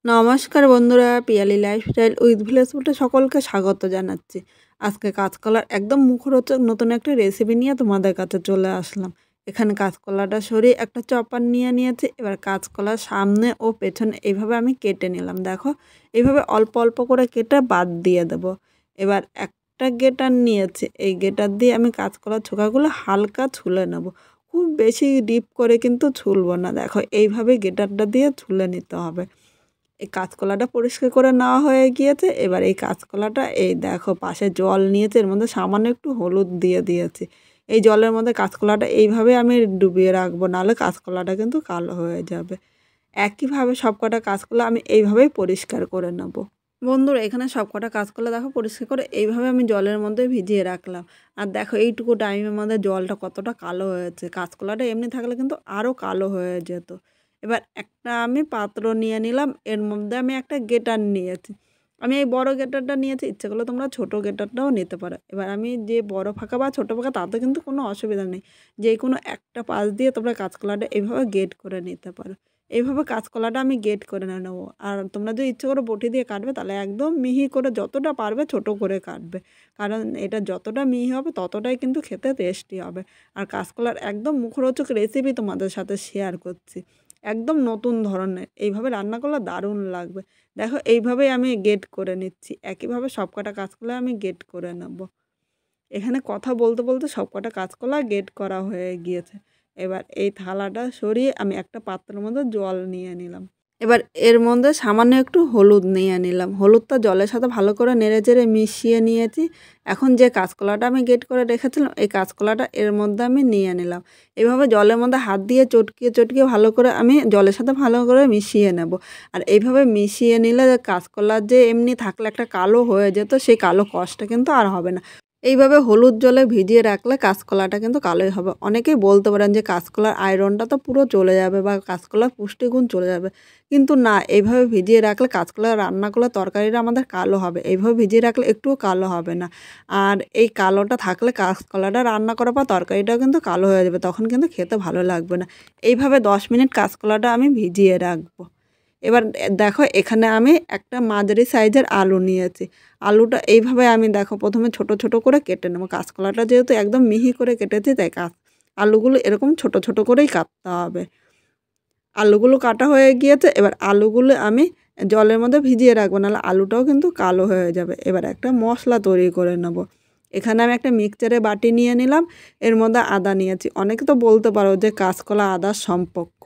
নমস্কার বন্ধুরা, Piyali lifestyle with village ফুডে সকলকে স্বাগত জানাচ্ছি। আজকে কাঁচকলার একদম মুখরোচক নতুন একটা রেসিপি নিয়ে তোমাদের কাছে চলে আসলাম। এখানে কাঁচকলাটা সরিয়ে একটা চপার নিয়ে নিয়েছি। এবার কাঁচকলার সামনে ও পেছনে এইভাবে আমি কেটে নিলাম। দেখো, এইভাবে অল্প অল্প করে কেটে বাদ দিয়ে দেব। এবার একটা গেটার নিয়েছি, এই গেটার দিয়ে আমি কাঁচকলার ছোকাগুলো হালকা ছুলে নেব। খুব বেশি ডিপ করে কিন্তু ছুলবো না। দেখো, এইভাবে গেটারটা দিয়ে ছুলে নিতে হবে। এই কাঁচকলাটা পরিষ্কার করে নেওয়া হয়ে গিয়েছে। এবার এই কাঁচকলাটা এই দেখো পাশে জল নিয়েছে, এর মধ্যে সামান্য একটু হলুদ দিয়ে দিয়েছি। এই জলের মধ্যে কাঁচকলাটা এইভাবে আমি ডুবিয়ে রাখবো, নাহলে কাঁচকলাটা কিন্তু কালো হয়ে যাবে। একইভাবে সবকটা কাঁচকলা আমি এইভাবেই পরিষ্কার করে নেব। বন্ধুরা, এখানে সবকটা কাঁচকলা দেখো পরিষ্কার করে এইভাবে আমি জলের মধ্যে ভিজিয়ে রাখলাম। আর দেখো এইটুকু টাইমের মধ্যে জলটা কতটা কালো হয়েছে। কাঁচকলাটা এমনি থাকলে কিন্তু আরও কালো হয়ে যেত। এবার একটা আমি পাত্র নিয়ে নিলাম, এর মধ্যে আমি একটা গেটার নিয়েছি। আমি এই বড় গেটারটা নিয়েছি, ইচ্ছে করলে তোমরা ছোট গেটারটাও নিতে পারো। এবার আমি যে বড় ফাঁকা বা ছোট ফাঁকা তাতে কিন্তু কোনো অসুবিধা নেই, যে কোনো একটা পাশ দিয়ে তোমরা কাঁচকলাটা এইভাবে গেট করে নিতে পারো। এইভাবে কাঁচকলাটা আমি গেট করে নেব। আর তোমরা যদি ইচ্ছে করে বটি দিয়ে কাটবে, তাহলে একদম মিহি করে যতটা পারবে ছোট করে কাটবে, কারণ এটা যতটা মিহি হবে ততটাই কিন্তু খেতে টেস্টি হবে। আর কাঁচকলার একদম মুখরোচক রেসিপি তোমাদের সাথে শেয়ার করছি, একদম নতুন ধরনের। এইভাবে রান্না করলে দারুণ লাগবে। দেখো, এইভাবেই আমি গেট করে নিচ্ছি। একইভাবে সবকটা কাঁচকলা আমি গেট করে নেব। এখানে কথা বলতে বলতে সবকটা কাঁচকলা গেট করা হয়ে গিয়েছে। এবার এই থালাটা সরিয়ে আমি একটা পাত্রের মধ্যে জল নিয়ে নিলাম। এবার এর মধ্যে সামান্য একটু হলুদ নিয়ে নিলাম। হলুদটা জলের সাথে ভালো করে নেড়েচেড়ে মিশিয়ে নিয়েছি। এখন যে কাঁচকলাটা আমি গেট করে রেখেছিলাম, এই কাঁচকলাটা এর মধ্যে আমি নিয়ে নিলাম। এভাবে জলের মধ্যে হাত দিয়ে চটকিয়ে চটকিয়ে ভালো করে আমি জলের সাথে ভালো করে মিশিয়ে নেব। আর এইভাবে মিশিয়ে নিলে কাঁচকলার যে এমনি থাকলে একটা কালো হয়ে যেত, সেই কালো কষটা কিন্তু আর হবে না। এইভাবে হলুদ জলে ভিজিয়ে রাখলে কাঁচকলাটা কিন্তু কালোই হবে। অনেকেই বলতে পারেন যে কাঁচকলার আয়রনটা তো পুরো চলে যাবে বা কাঁচকলার পুষ্টিগুণ চলে যাবে, কিন্তু না, এইভাবে ভিজিয়ে রাখলে কাঁচকলা রান্না করলে তরকারিটা আমাদের কালো হবে। এইভাবে ভিজিয়ে রাখলে একটুও কালো হবে না। আর এই কালোটা থাকলে কাঁচকলাটা রান্না করার পর তরকারিটাও কিন্তু কালো হয়ে যাবে, তখন কিন্তু খেতে ভালো লাগবে না। এইভাবে 10 মিনিট কাঁচকলাটা আমি ভিজিয়ে রাখবো। এবার দেখো, এখানে আমি একটা মাঝারি সাইজের আলু নিয়েছি। আলুটা এইভাবে আমি দেখো প্রথমে ছোট ছোট করে কেটে নেবো। কাঁচকলাটা যেহেতু একদম মিহি করে কেটেছি, তাই আলুগুলো এরকম ছোট ছোট করেই কাটতে হবে। আলুগুলো কাটা হয়ে গিয়েছে। এবার আলুগুলো আমি জলের মধ্যে ভিজিয়ে রাখবো, নাহলে আলুটাও কিন্তু কালো হয়ে যাবে। এবার একটা মশলা তৈরি করে নেব। এখানে আমি একটা মিক্সচারে বাটি নিয়ে নিলাম, এর মধ্যে আদা নিয়েছি। অনেকে তো বলতে পারো যে কাঁচকলা আদার সম্পর্ক,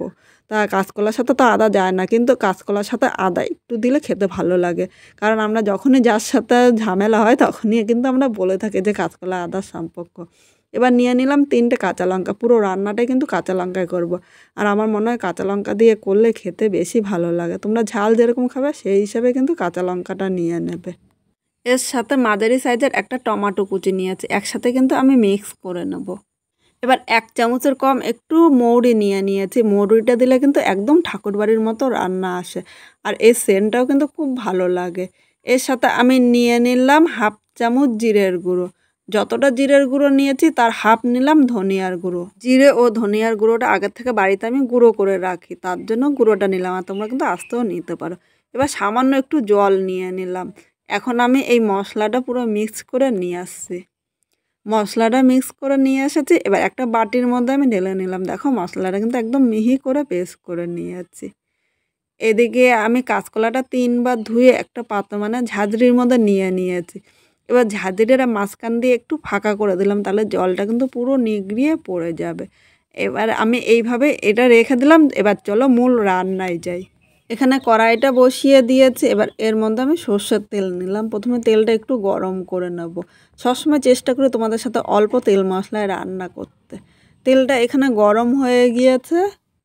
তা কাঁচকলার সাথে তো আদা যায় না, কিন্তু কাঁচকলার সাথে আদা একটু দিলে খেতে ভালো লাগে। কারণ আমরা যখনই যার সাথে ঝামেলা হয় তখনই কিন্তু আমরা বলে থাকি যে কাঁচকলা আদার সম্পর্ক। এবার নিয়ে নিলাম 3টে কাঁচা লঙ্কা। পুরো রান্নাটাই কিন্তু কাঁচা লঙ্কায় করব। আর আমার মনে হয় কাঁচা লঙ্কা দিয়ে করলে খেতে বেশি ভালো লাগে। তোমরা ঝাল যেরকম খাবে সেই হিসাবে কিন্তু কাঁচা লঙ্কাটা নিয়ে নেবে। এর সাথে মাঝারি সাইজের একটা টমেটো কুচি নিয়েছি, একসাথে কিন্তু আমি মিক্স করে নেব। এবার 1 চামচের কম একটু মৌরি নিয়ে নিয়েছি। মৌরিটা দিলে কিন্তু একদম ঠাকুরবাড়ির মতো রান্না আসে, আর এই সেন্টটাও কিন্তু খুব ভালো লাগে। এর সাথে আমি নিয়ে নিলাম 1/2 চামচ জিরের গুঁড়ো। যতটা জিরের গুঁড়ো নিয়েছি তার হাফ নিলাম ধনিয়ার গুঁড়ো। জিরে ও ধনিয়ার গুঁড়োটা আগের থেকে বাড়িতে আমি গুঁড়ো করে রাখি, তার জন্য গুঁড়োটা নিলাম। আর তোমরা কিন্তু আস্তেও নিতে পারো। এবার সামান্য একটু জল নিয়ে নিলাম। এখন আমি এই মশলাটা পুরো মিক্স করে নিয়ে আসছি। মশলাটা মিক্স করে নিয়ে এসেছি। এবার একটা বাটির মধ্যে আমি ঢেলে নিলাম। দেখো, মশলাটা কিন্তু একদম মিহি করে পেস্ট করে নিয়েছি। এদিকে আমি কাঁচকলাটা 3বার ধুয়ে একটা পাত্র মানে ঝাঁঝরির মধ্যে নিয়ে নিয়েছি। এবার ঝাঁঝরিটা মাঝখান দিয়ে একটু ফাঁকা করে দিলাম, তাহলে জলটা কিন্তু পুরো নিগড়িয়ে পড়ে যাবে। এবার আমি এইভাবে এটা রেখে দিলাম। এবার চলো মূল রান্নায় যাই। এখানে কড়াইটা বসিয়ে দিয়েছি। এবার এর মধ্যে আমি সর্ষের তেল নিলাম। প্রথমে তেলটা একটু গরম করে নেব। সবসময় চেষ্টা করি তোমাদের সাথে অল্প তেল মশলায় রান্না করতে। তেলটা এখানে গরম হয়ে গিয়েছে।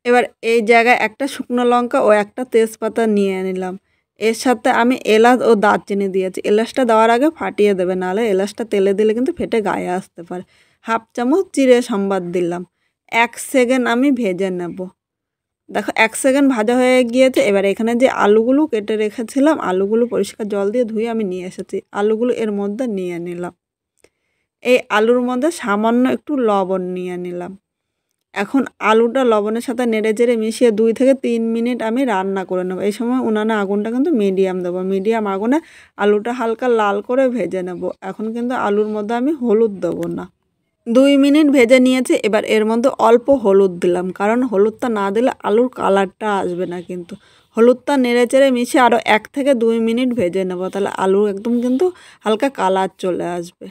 এবার এই জায়গায় একটা শুকনো লঙ্কা ও একটা তেজপাতা নিয়ে নিলাম। এর সাথে আমি এলাচ ও দারচিনি দিয়েছি। এলাচটা দেওয়ার আগে ফাটিয়ে দেবে, নাহলে এলাচটা তেলে দিলে কিন্তু ফেটে গায়ে আসতে পারে। 1/2 চামচ জিরে সম্বাদ দিলাম। 1 সেকেন্ড আমি ভেজে নেব। দেখো, 1 সেকেন্ড ভাজা হয়ে গিয়েছে। এবার এখানে যে আলুগুলো কেটে রেখেছিলাম, আলুগুলো পরিষ্কার জল দিয়ে ধুয়ে আমি নিয়ে এসেছি। আলুগুলো এর মধ্যে নিয়ে নিলাম। এই আলুর মধ্যে সামান্য একটু লবণ নিয়ে নিলাম। এখন আলুটা লবণের সাথে নেড়েচেড়ে মিশিয়ে 2 থেকে 3 মিনিট আমি রান্না করে নেব। এই সময় উনানে আগুনটা কিন্তু মিডিয়াম দেবো। মিডিয়াম আগুনে আলুটা হালকা লাল করে ভেজে নেব। এখন কিন্তু আলুর মধ্যে আমি হলুদ দেবো না। 2 মিনিট ভেজে নিয়েছি। এবার এর মধ্যে অল্প হলুদ দিলাম, কারণ হলুদটা না দিলে আলুর কালারটা আসবে না কিন্তু। হলুদটা নেড়েচেড়ে মিশিয়ে আরও 1 থেকে 2 মিনিট ভেজে নেব, তাহলে আলু একদম কিন্তু হালকা কালার চলে আসবে।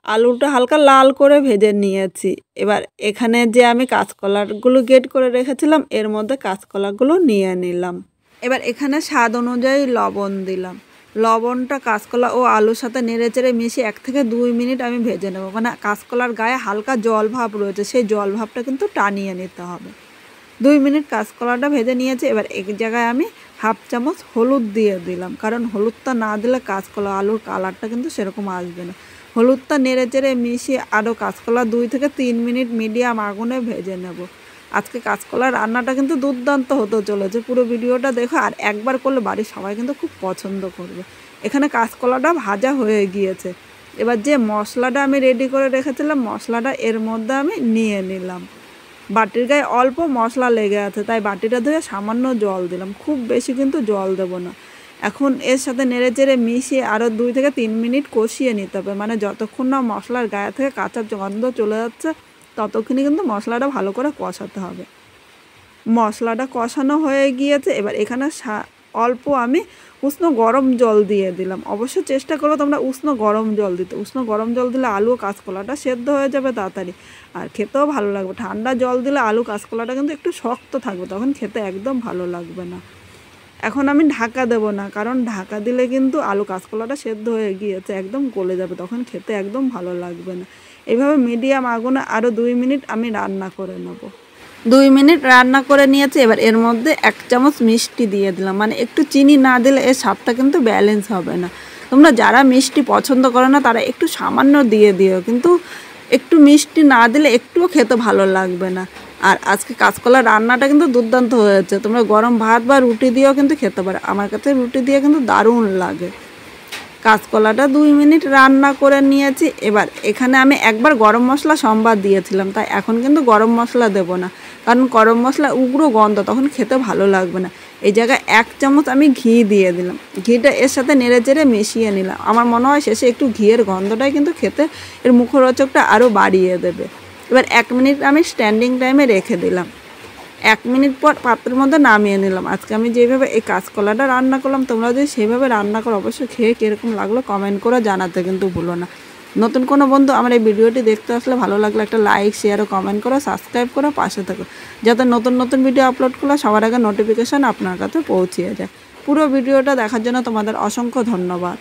আলুটা হালকা লাল করে ভেজে নিয়েছি। এবার এখানে যে আমি কাঁচকলাগুলো গ্রেট করে রেখেছিলাম এর মধ্যে কাঁচকলাগুলো নিয়ে নিলাম। এবার এখানে স্বাদ অনুযায়ী লবণ দিলাম। লবণটা কাঁচকলা ও আলুর সাথে নেড়েচেড়ে মিশিয়ে 1 থেকে 2 মিনিট আমি ভেজে নেব। মানে কাঁচকলার গায়ে হালকা জল ভাব রয়েছে, সেই জল ভাবটা কিন্তু টানিয়ে নিতে হবে। 2 মিনিট কাঁচকলাটা ভেজে নিয়েছি। এবার এক জায়গায় আমি হাফ চামচ হলুদ দিয়ে দিলাম, কারণ হলুদটা না দিলে কাঁচকলা আলুর কালারটা কিন্তু সেরকম আসবে না। হলুদটা নেড়েচেড়ে মিশিয়ে আরও কাঁচকলা 2 থেকে 3 মিনিট মিডিয়াম আগুনে ভেজে নেব। আজকে কাঁচকলার রান্নাটা কিন্তু দুর্দান্ত হতে চলেছে, পুরো ভিডিওটা দেখো। আর একবার করলে বাড়ির সবাই কিন্তু খুব পছন্দ করবে। এখানে কাঁচকলাটা ভাজা হয়ে গিয়েছে। এবার যে মশলাটা আমি রেডি করে রেখেছিলাম মশলাটা এর মধ্যে আমি নিয়ে নিলাম। বাটির গায়ে অল্প মশলা লেগে আছে, তাই বাটিটা ধুয়ে সামান্য জল দিলাম, খুব বেশি কিন্তু জল দেবো না। এখন এর সাথে নেড়েচেড়ে মিশিয়ে আরও 2 থেকে 3 মিনিট কষিয়ে নিতে হবে। মানে যতক্ষণ না মশলার গায়ে থেকে কাঁচা গন্ধ চলে যাচ্ছে ততক্ষণই কিন্তু মশলাটা ভালো করে কষাতে হবে। মশলাটা কষানো হয়ে গিয়েছে। এবার এখানে অল্প আমি উষ্ণ গরম জল দিয়ে দিলাম। অবশ্যই চেষ্টা করো তোমরা উষ্ণ গরম জল দিতে। উষ্ণ গরম জল দিলে আলু ও কাঁচকলাটা সেদ্ধ হয়ে যাবে তাড়াতাড়ি, আর খেতেও ভালো লাগবে। ঠান্ডা জল দিলে আলু কাঁচকলাটা কিন্তু একটু শক্ত থাকবে, তখন খেতে একদম ভালো লাগবে না। এখন আমি ঢাকা দেবো না, কারণ ঢাকা দিলে কিন্তু আলু কাঁচকলাটা সেদ্ধ হয়ে গিয়েছে, একদম গলে যাবে, তখন খেতে একদম ভালো লাগবে না। এইভাবে মিডিয়াম আগুনে আরও 2 মিনিট আমি রান্না করে নেব। 2 মিনিট রান্না করে নিয়েছি। এবার এর মধ্যে 1 চামচ মিষ্টি দিয়ে দিলাম। মানে একটু চিনি না দিলে এর স্বাদটা কিন্তু ব্যালেন্স হবে না। তোমরা যারা মিষ্টি পছন্দ করো না তারা একটু সামান্য দিয়ে দিও, কিন্তু একটু মিষ্টি না দিলে একটুও খেতে ভালো লাগবে না। আর আজকে কাঁচকলার রান্নাটা কিন্তু দুর্দান্ত হয়েছে। তোমরা গরম ভাত বা রুটি দিয়েও কিন্তু খেতে পারো। আমার কাছে রুটি দিয়ে কিন্তু দারুণ লাগে। কাঁচকলাটা 2 মিনিট রান্না করে নিয়েছি। এবার এখানে আমি একবার গরম মশলা সম্বার দিয়েছিলাম, তাই এখন কিন্তু গরম মশলা দেবো না, কারণ গরম মশলা উগ্র গন্ধ, তখন খেতে ভালো লাগবে না। এই জায়গায় 1 চামচ আমি ঘি দিয়ে দিলাম। ঘিটা এর সাথে নেড়েচেড়ে মিশিয়ে নিলাম। আমার মনে হয় শেষে একটু ঘিয়ের গন্ধটাই কিন্তু খেতে এর মুখরোচকটা আরও বাড়িয়ে দেবে। এবার 1 মিনিট আমি স্ট্যান্ডিং টাইমে রেখে দিলাম। 1 মিনিট পর পাত্রের মধ্যে নামিয়ে নিলাম। আজকে আমি যেভাবে এই কাঁচকলাটা রান্না করলাম তোমরা যদি সেইভাবে রান্না করো অবশ্যই খেয়ে কীরকম লাগলো কমেন্ট করে জানাতে কিন্তু ভুলো না। নতুন কোনো বন্ধু আমার এই ভিডিওটি দেখতে আসলে ভালো লাগলে একটা লাইক শেয়ার ও কমেন্ট করো, সাবস্ক্রাইব করে পাশে থাকো, যাতে নতুন নতুন ভিডিও আপলোড করলে সবার আগে নোটিফিকেশান আপনার কাছে পৌঁছিয়ে যায়। পুরো ভিডিওটা দেখার জন্য তোমাদের অসংখ্য ধন্যবাদ।